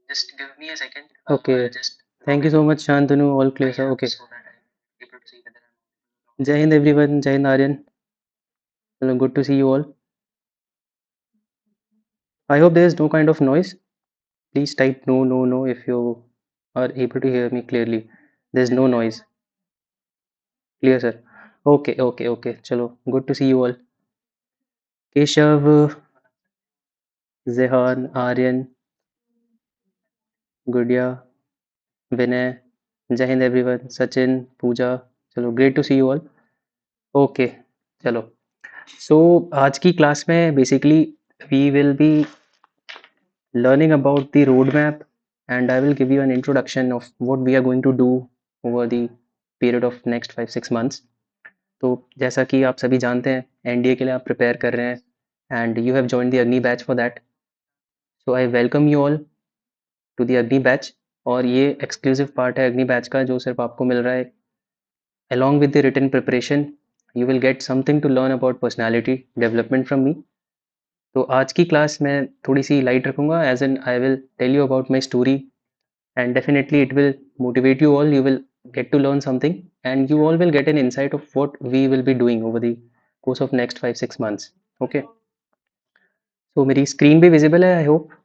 Okay. Thank you so much, Shantanu. All clear, sir. Okay. Jai Hind, everyone. Jai Hind, Aryan. Hello, good to see you all. I hope there is no kind of noise. Please type no, no, no if you are able to hear me clearly. There's no noise. Clear, sir. Okay, okay, okay. Chalo, good to see you all. Keshav, Zehan, Aryan, Gudya, Vinay. Jai Hind, everyone. Sachin, Pooja. चलो, great to see you all. Okay, चलो. So आज की class में basically we will be learning about the roadmap, and I will give you an introduction of what we are going to do over the period of next 5-6 months. तो जैसा कि आप सभी जानते हैं एनडीए के लिए आप प्रिपेयर कर रहे हैं and you have join the Agni batch for that. So I welcome you all to the Agni batch. और ये एक्सक्लूसिव पार्ट है अग्नि बैच का जो सिर्फ आपको मिल रहा है. along with the written preparation you will get something to learn about personality development from me. तो आज की क्लास मैं थोड़ी सी लाइट रखूंगा as an I will tell you about my story. And definitely it will motivate you all. You will get to learn something, and you all will get an insight of what we will be doing over the course of next 5-6 months. Okay, so मेरी screen भी visible है, I hope.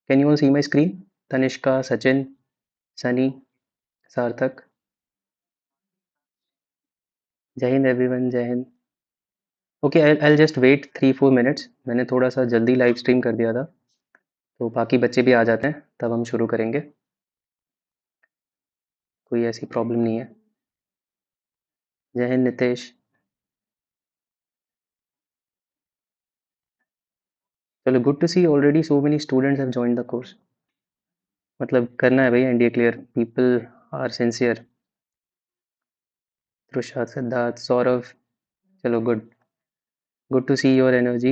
Can you all see my screen? Tanishka, Sachin, Sunny, Sarthak. जय Hind everyone, जय Hind. Okay, I'll just wait 3-4 minutes. मैंने थोड़ा सा जल्दी live stream कर दिया था तो बाकी बच्चे भी आ जाते हैं तब हम शुरू करेंगे. कोई ऐसी प्रॉब्लम नहीं है. जय हिंद नितेश. चलो, good to see already so many students have joined the course. मतलब करना है भाई NDA clear. People are sincere. Tushar, Siddharth, Saurabh. चलो, good. Good to see your energy.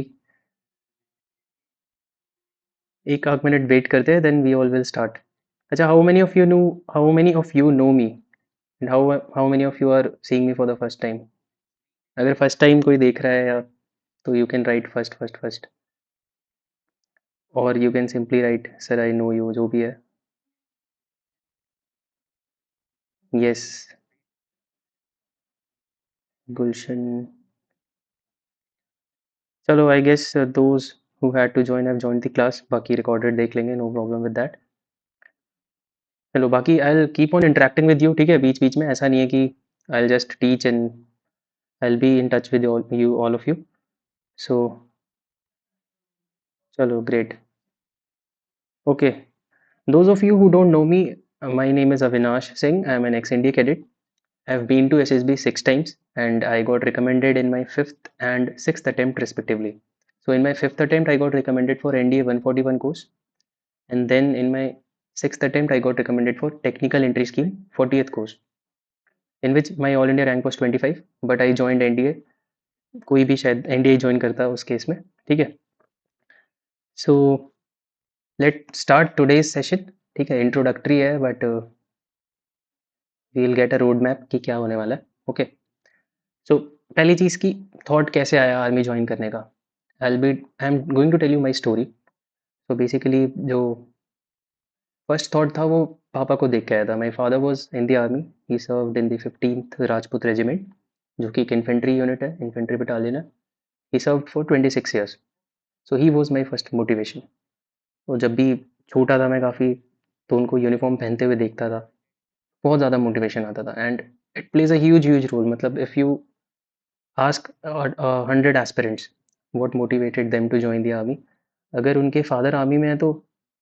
एक आध मिनट वेट करते हैं then we all will start. अच्छा, how many of you know me and how many of you are seeing me for the first time. अगर first time कोई देख रहा है या तो you can write first first first, और you can simply write sir I know you, जो भी है. यस. गुलशन. चलो, I guess those who had to join have joined the class. बाकी रिकॉर्डेड देख लेंगे, नो प्रॉब्लम विद दैट. चलो, बाकी I will keep on interacting with you. ठीक है, बीच बीच में ऐसा नहीं है कि I will just teach and I will be in touch with you all of you. So चलो, great. Okay, those of you who don't know me, my name is Avinash Singh. I am an ex-India cadet. I've been to SSB 6 times and I got recommended in my fifth and sixth attempt respectively. So in my fifth attempt I got recommended for NDA 141 course, and then in my sixth attempt I got recommended for technical entry scheme 40th course, in which my all India rank was 25, but I joined NDA. कोई भी शायद NDA join करता है उस case में. ठीक है, so let start today's session. ठीक है, इंट्रोडक्टरी है but we will get a road map कि क्या होने वाला है. ओके, सो पहली चीज़ की थॉट कैसे आया आर्मी ज्वाइन करने का. I am going to tell you my story. तो बेसिकली जो फर्स्ट थॉट था वो पापा को देख के आया था. My father was in the army. He served in the 15th Rajput regiment, जो कि एक इन्फेंट्री यूनिट है, इन्फेंट्री बटालियन है. He served for 26 years. So he was my first motivation. तो जब भी छोटा था मैं काफ़ी, तो उनको यूनिफॉर्म पहनते हुए देखता था, बहुत ज़्यादा मोटिवेशन आता था. And it plays a huge huge role. मतलब if you ask 100 aspirants what motivated them to join the army, अगर उनके फादर आर्मी में है तो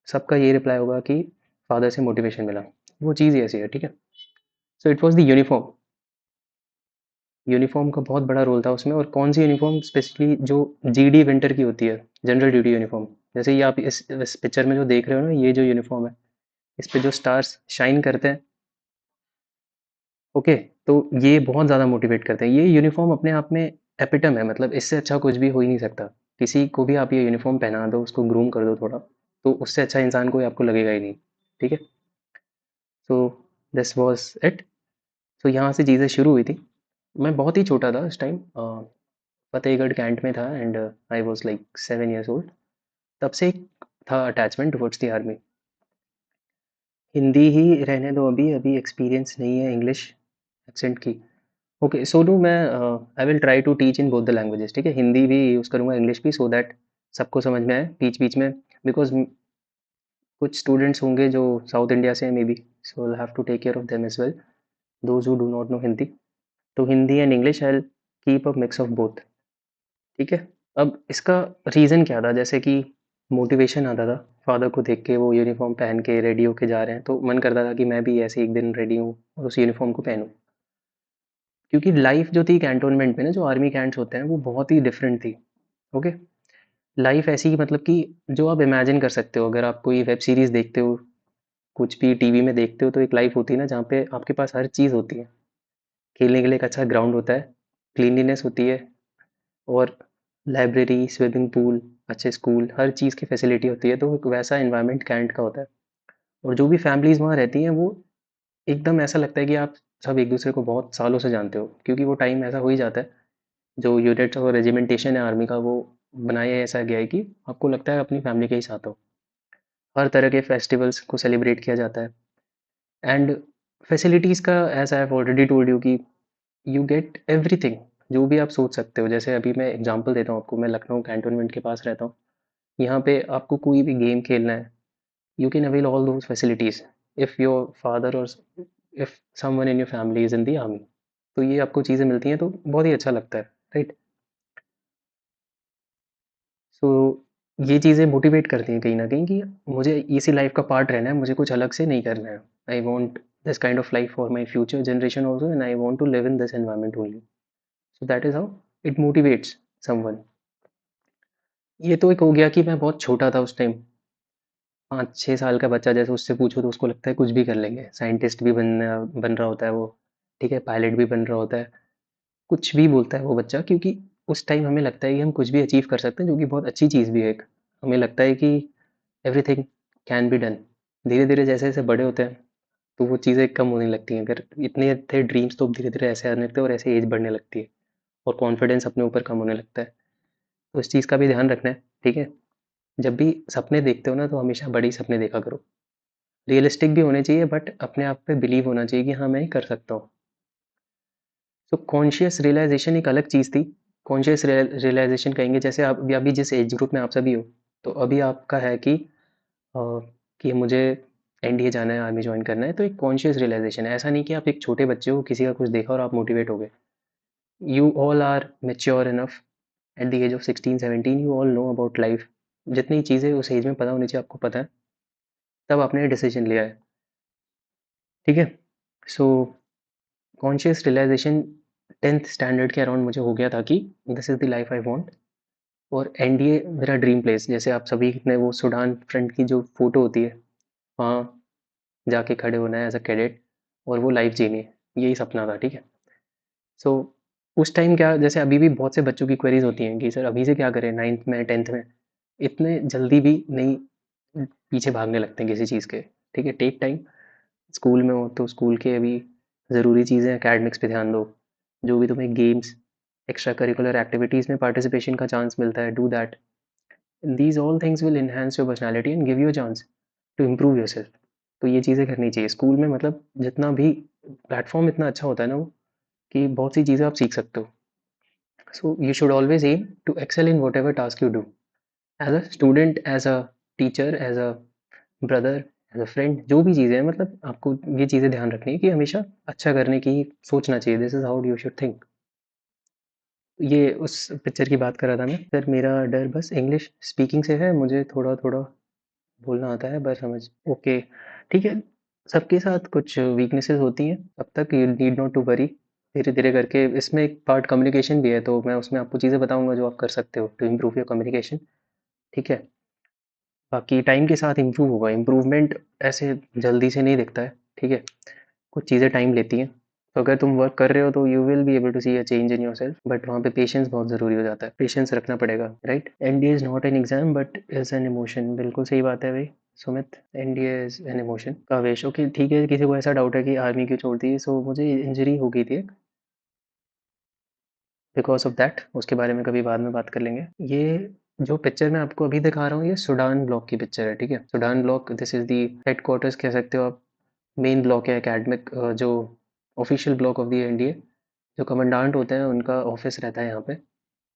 सबका ये रिप्लाई होगा कि फादर से मोटिवेशन मिला. वो चीज़ ही ऐसी है. ठीक है, so it was the uniform. Uniform का बहुत बड़ा रोल था उसमें. और कौन सी यूनिफॉर्म, स्पेशली जो जीडी विंटर की होती है, जनरल ड्यूटी यूनिफॉर्म. जैसे ये आप इस पिक्चर में जो देख रहे हो ना, ये जो यूनिफॉर्म है, इस पे जो स्टार्स शाइन करते हैं. ओके, तो ये बहुत ज़्यादा मोटिवेट करते हैं. ये यूनिफॉर्म अपने आप में एपिटम है. मतलब इससे अच्छा कुछ भी हो ही नहीं सकता. किसी को भी आप ये यूनिफॉर्म पहना दो, उसको ग्रूम कर दो थोड़ा, तो उससे अच्छा इंसान कोई आपको लगेगा ही नहीं. ठीक है, सो दिस वॉज इट. तो यहाँ से चीज़ें शुरू हुई थी. मैं बहुत ही छोटा था उस टाइम, फतेहगढ़ कैंट में था and I was like 7 years old. तब से एक था attachment towards the army. Hindi ही रहने दो अभी, अभी एक्सपीरियंस नहीं है इंग्लिश एक्सेंट की। ओके, सो डू मैं I will try to teach in both the languages, ठीक है? हिंदी भी यूज़ करूँगा, इंग्लिश भी, सो दैट सबको समझ में आए बीच-बीच में, बिकॉज़ कुछ स्टूडेंट्स होंगे जो साउथ इंडिया से हैं may be, so I will have to take care of them as well, those who do not know Hindi. तो Hindi and English I will keep a mix of both, ठीक है? अब इसका रीज़न क्या था? जैसे कि मोटिवेशन आता था, फादर को देख के वो यूनिफ़ॉर्म पहन के रेडी होके जा रहे हैं, तो मन करता था कि मैं भी ऐसे एक दिन रेडी हूँ और उस यूनिफ़ॉर्म को पहनूँ। क्योंकि लाइफ़ जो थी कैंटोनमेंट में ना, जो आर्मी कैंट्स होते हैं, वो बहुत ही डिफरेंट थी, ओके? लाइफ़ ऐसी मतलब कि जो आप इमेजिन कर सकते हो, अगर आप कोई वेब सीरीज़ देखते हो, कुछ भी टीवी में देखते हो, तो एक लाइफ़ होती है ना जहाँ पे आपके पास हर चीज़ होती है। खेलने के लिए एक अच्छा ग्राउंड होता है, क्लीनलीनेस होती है और लाइब्रेरी, स्विमिंग पूल, अच्छे स्कूल, हर चीज़ की फैसिलिटी होती है, तो एक वैसा एनवायरनमेंट कैंट का होता है। और जो भी फैमिलीज़ वहाँ रहती हैं, वो एकदम ऐसा लगता है कि आप सब एक-दूसरे को बहुत सालों से जानते हो, क्योंकि वो टाइम ऐसा हो ही जाता है, जो यूनिट्स और रेजिमेंटेशन है आर्मी का, वो बनाया ऐसा गया है कि आपको लगता है अपनी फैमिली के ही साथ हो। हर तरह के फेस्टिवल्स को सेलिब्रेट किया जाता है एंड फैसिलिटीज़ का as I have already told you कि यू गेट एवरीथिंग, जो भी आप सोच सकते हो। जैसे अभी मैं एग्जांपल देता हूँ आपको, मैं लखनऊ कैंटोनमेंट के पास रहता हूँ। यहाँ पे आपको कोई भी गेम खेलना है, you can avail all those facilities if your father और if someone in your family is in the army. तो ये आपको चीज़ें मिलती हैं, तो बहुत ही अच्छा लगता है, राइट? सो ये चीज़ें मोटिवेट करती हैं कहीं न कहीं कि मुझे इसी लाइफ़ का पार्ट रहना है, मुझे कुछ अलग से नहीं करना है। I want this kind of life for my future generation also and I want to live in this environment only. So that is how it motivates someone. ये तो एक हो गया कि मैं बहुत छोटा था उस टाइम, 5-6 साल का बच्चा जैसे उससे पूछो तो उसको लगता है कुछ भी कर लेंगे। साइंटिस्ट भी बन रहा होता है वो, ठीक है? पायलट भी बन रहा होता है। कुछ भी बोलता है वो बच्चा, क्योंकि उस टाइम हमें लगता है कि हम कुछ भी अचीव कर सकते हैं, जो कि बहुत अच्छी चीज़ भी है एक। हमें लगता है कि एवरीथिंग कैन बी डन। धीरे-धीरे जैसे-जैसे बड़े होते हैं, तो वो चीज़ें कम होने लगती हैं। अगर इतने थे ड्रीम्स, तो धीरे-धीरे ऐसे आने लगते हैं और ऐसे एज बढ़ने लगती है और कॉन्फिडेंस अपने ऊपर कम होने लगता है। तो इस चीज़ का भी ध्यान रखना है, ठीक है? जब भी सपने देखते हो ना, तो हमेशा बड़े ही सपने देखा करो। रियलिस्टिक भी होने चाहिए, बट अपने आप पे बिलीव होना चाहिए कि हाँ, मैं ये कर सकता हूँ। तो कॉन्शियस रियलाइज़ेशन एक अलग चीज़ थी। कॉन्शियस रियलाइज़ेशन कहेंगे, जैसे आप अभी अभी जिस एज ग्रुप में आप सभी हो, तो अभी आपका है अ, कि मुझे एनडीए जाना है, आर्मी जॉइन करना है, तो एक कॉन्शियस रियलाइज़ेशन है। ऐसा नहीं कि आप एक छोटे बच्चे हो, किसी का कुछ देखा और आप मोटिवेट हो गए। You all are mature enough at the age of 16-17, you all know about life. जितनी चीज़ें उस एज में पता होनी चाहिए आपको पता है, तब आपने डिसीजन लिया है, ठीक है? So conscious realization 10th standard के अराउंड मुझे हो गया था कि this is the life I want और एनडीए मेरा ड्रीम प्लेस। जैसे आप सभी ने वो सूडान फ्रंट की जो फ़ोटो होती है, वहाँ जाके खड़े होना है एज़ अ कैडेट और वो लाइफ जीनी है, यही सपना था, ठीक है? सो उस टाइम क्या, जैसे अभी भी बहुत से बच्चों की क्वेरीज़ होती हैं कि सर अभी से क्या करें 9th में, 10th में? इतने जल्दी भी नहीं पीछे भागने लगते हैं किसी चीज़ के, ठीक है? Take time. स्कूल में हो तो स्कूल के अभी ज़रूरी चीज़ें एकेडमिक्स पे ध्यान दो। जो भी तुम्हें गेम्स, एक्स्ट्रा करिकुलर एक्टिविटीज़ में पार्टिसिपेशन का चांस मिलता है, do that. These all things will enhance your personality and give you a chance to improve yourself. तो ये चीज़ें करनी चाहिए। स्कूल में मतलब जितना भी प्लेटफ़ॉर्म इतना अच्छा होता है ना वो, कि बहुत सी चीज़ें आप सीख सकते हो। So you should always aim to excel in whatever task you do. As a student, as a teacher, as a brother, as a friend, जो भी चीज़ें हैं, मतलब आपको ये चीज़ें ध्यान रखनी है कि हमेशा अच्छा करने की सोचना चाहिए। This is how you should think. ये उस पिक्चर की बात कर रहा था मैं। सर मेरा डर बस इंग्लिश स्पीकिंग से है, मुझे थोड़ा-थोड़ा बोलना आता है, बस समझ। ओके, ठीक है। सबके साथ कुछ वीकनेसेस होती हैं, तब तक you need not to worry. धीरे-धीरे करके इसमें एक पार्ट कम्युनिकेशन भी है, तो मैं उसमें आपको चीज़ें बताऊँगा जो आप कर सकते हो टू इम्प्रूव योर कम्युनिकेशन, ठीक है? बाकी टाइम के साथ इम्प्रूव होगा। इम्प्रूवमेंट ऐसे जल्दी से नहीं दिखता है, ठीक है? कुछ चीज़ें टाइम लेती हैं। तो अगर तुम वर्क कर रहे हो तो you will be able to see a change in yourself, but वहाँ पे पेशेंस बहुत ज़रूरी हो जाता है। पेशेंस रखना पड़ेगा, right? NDA is not an exam but is an emotion. बिल्कुल सही बात है भाई Sumit. NDA is an emotion. Kavesh, okay ठीक है। किसी को ऐसा डाउट है कि आर्मी क्यों छोड़ दी? सो मुझे इंजरी हो गई थी एक, बिकॉज़ ऑफ दैट। उसके बारे में कभी बाद में बात कर लेंगे। ये जो पिक्चर मैं आपको अभी दिखा रहा हूँ, ये सूडान ब्लॉक की पिक्चर है, ठीक है? Sudan block, this is the headquarters कह सकते हो आप। मेन ब्लॉक है एकेडमिक, जो official block of the NDA. जो कमांडांट होते हैं उनका ऑफिस रहता है यहाँ पे,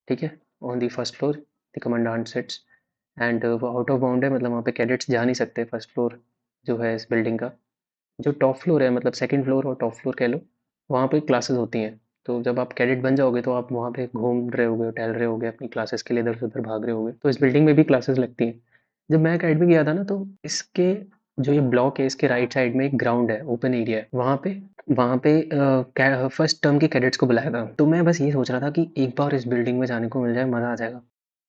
ठीक है। On the first floor the commandant sits, and वो आउट ऑफ बाउंड है, मतलब वहाँ पे कैडेट्स जा नहीं सकते फर्स्ट फ्लोर जो है इस बिल्डिंग का। जो टॉप फ्लोर है, मतलब सेकंड फ्लोर और टॉप फ्लोर कह लो, वहाँ पे क्लासेस होती हैं। तो जब आप कैडेट बन जाओगे तो आप वहाँ पे घूम रहे होगे, टहल रहे होगे, अपनी क्लासेस के लिए इधर से उधर भाग रहे होगे। तो इस बिल्डिंग में भी क्लासेस लगती हैं। जब मैं अकेडमी गया था ना, तो इसके जो ये ब्लॉक है, इसके राइट साइड में एक ग्राउंड है, ओपन एरिया है। वहाँ पे फर्स्ट टर्म के कैडेट्स को बुलाया था। तो मैं बस ये सोच रहा था कि एक बार इस बिल्डिंग में जाने को मिल जाए, मज़ा आ जाएगा।